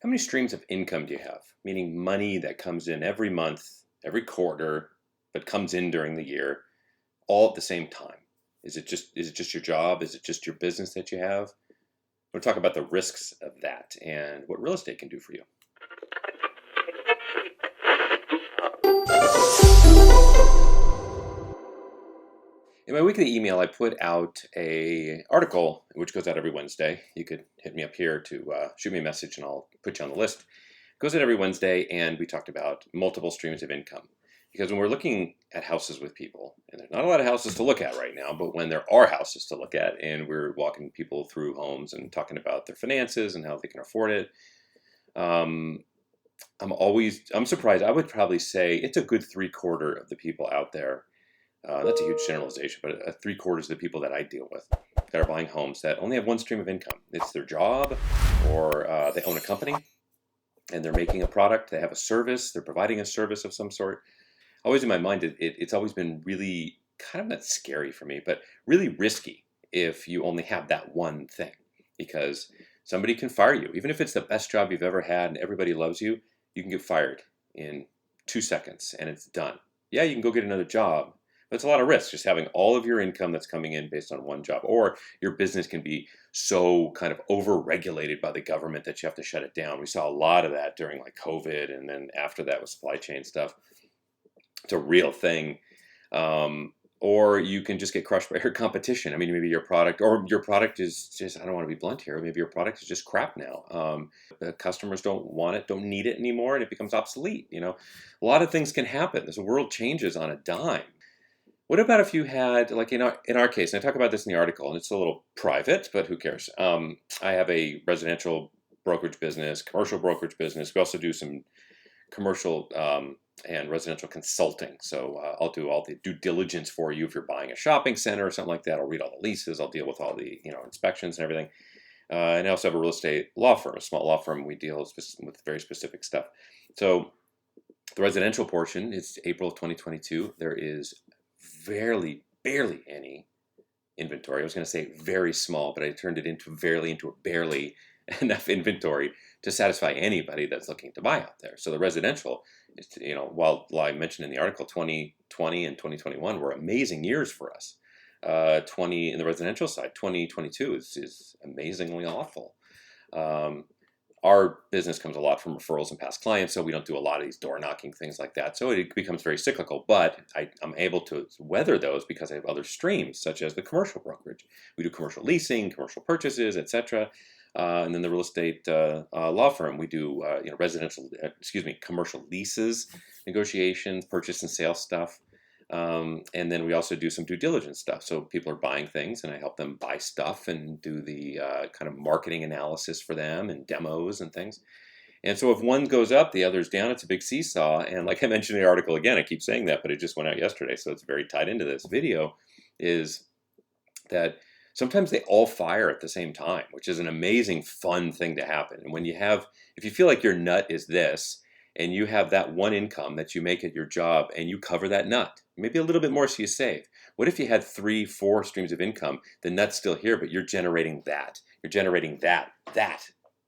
How many streams of income do you have? Meaning money that comes in every month, every quarter, but comes in during the year, all at the same time. Is it just your job? Is it just your business that you have? We'll talk about the risks of that and what real estate can do for you. In my weekly email, I put out a article which goes out every Wednesday. You could hit me up here to shoot me a message and I'll put you on the list. It goes out every Wednesday, and we talked about multiple streams of income. Because when we're looking at houses with people, and there's not a lot of houses to look at right now, but when there are houses to look at and we're walking people through homes and talking about their finances and how they can afford it, um, I'm surprised. I would probably say it's a good 3/4 of the people out there. That's a huge generalization, but 3/4 of the people that I deal with that are buying homes that only have one stream of income. It's their job, or they own a company and they're making a product. They have a service. They're providing a service of some sort. Always in my mind, it's always been really kind of not scary for me, but really risky if you only have that one thing, because somebody can fire you. Even if it's the best job you've ever had and everybody loves you, you can get fired in 2 seconds and it's done. Yeah, you can go get another job, but it's a lot of risk just having all of your income that's coming in based on one job. Or your business can be so kind of over-regulated by the government that you have to shut it down. We saw a lot of that during like COVID, and then after that with supply chain stuff. It's a real thing. Or you can just get crushed by your competition. I mean, maybe your product is just, I don't want to be blunt here, maybe your product is just crap now. The customers don't want it, don't need it anymore, and it becomes obsolete. A lot of things can happen. The world changes on a dime. What about if you had, like in our case, and I talk about this in the article, and it's a little private, but who cares? I have a residential brokerage business, commercial brokerage business. We also do some commercial and residential consulting. So I'll do all the due diligence for you if you're buying a shopping center or something like that. I'll read all the leases. I'll deal with all the inspections and everything. And I also have a real estate law firm, a small law firm. We deal with very specific stuff. So the residential portion is April of 2022. There is barely any inventory. I was going to say very small, but I turned it into barely enough inventory to satisfy anybody that's looking to buy out there. So the residential, while I mentioned in the article, 2020 and 2021 were amazing years for us. 20 in the residential side, 2022 is amazingly awful. Our business comes a lot from referrals and past clients, so we don't do a lot of these door knocking things like that. So it becomes very cyclical, but I'm able to weather those because I have other streams, such as the commercial brokerage. We do commercial leasing, commercial purchases, etc. And then the real estate law firm, we do commercial leases, negotiations, purchase and sale stuff. And then we also do some due diligence stuff. So people are buying things and I help them buy stuff and do the kind of marketing analysis for them and demos and things. And so if one goes up, the other's down. It's a big seesaw. And like I mentioned in the article, again, I keep saying that, but it just went out yesterday, so it's very tied into this video, is that sometimes they all fire at the same time, which is an amazing, fun thing to happen. And if you feel like your nut is this, and you have that one income that you make at your job, and you cover that nut, maybe a little bit more so you save. What if you had 3-4 streams of income? The nut's still here, but you're generating that. You're generating that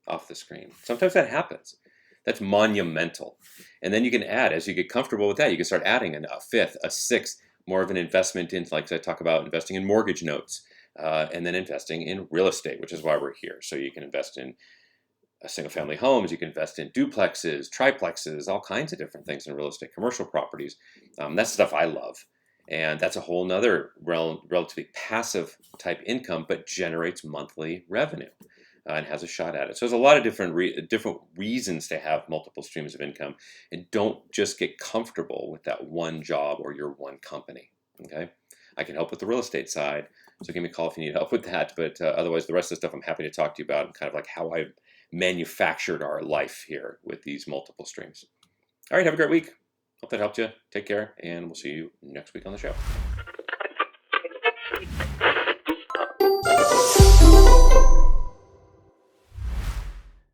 off the screen. Sometimes that happens. That's monumental. And then you can add, as you get comfortable with that, you can start adding a fifth, a sixth, more of an investment in, like I talk about, investing in mortgage notes, and then investing in real estate, which is why we're here. So you can invest in single-family homes, you can invest in duplexes, triplexes, all kinds of different things in real estate, commercial properties. That's stuff I love. And that's a whole nother relatively passive type income, but generates monthly revenue and has a shot at it. So there's a lot of different reasons to have multiple streams of income. And don't just get comfortable with that one job or your one company, okay? I can help with the real estate side, so give me a call if you need help with that. But otherwise, the rest of the stuff I'm happy to talk to you about, and kind of like how I've manufactured our life here with these multiple streams. All right, have a great week. Hope that helped you. Take care, and we'll see you next week on the show.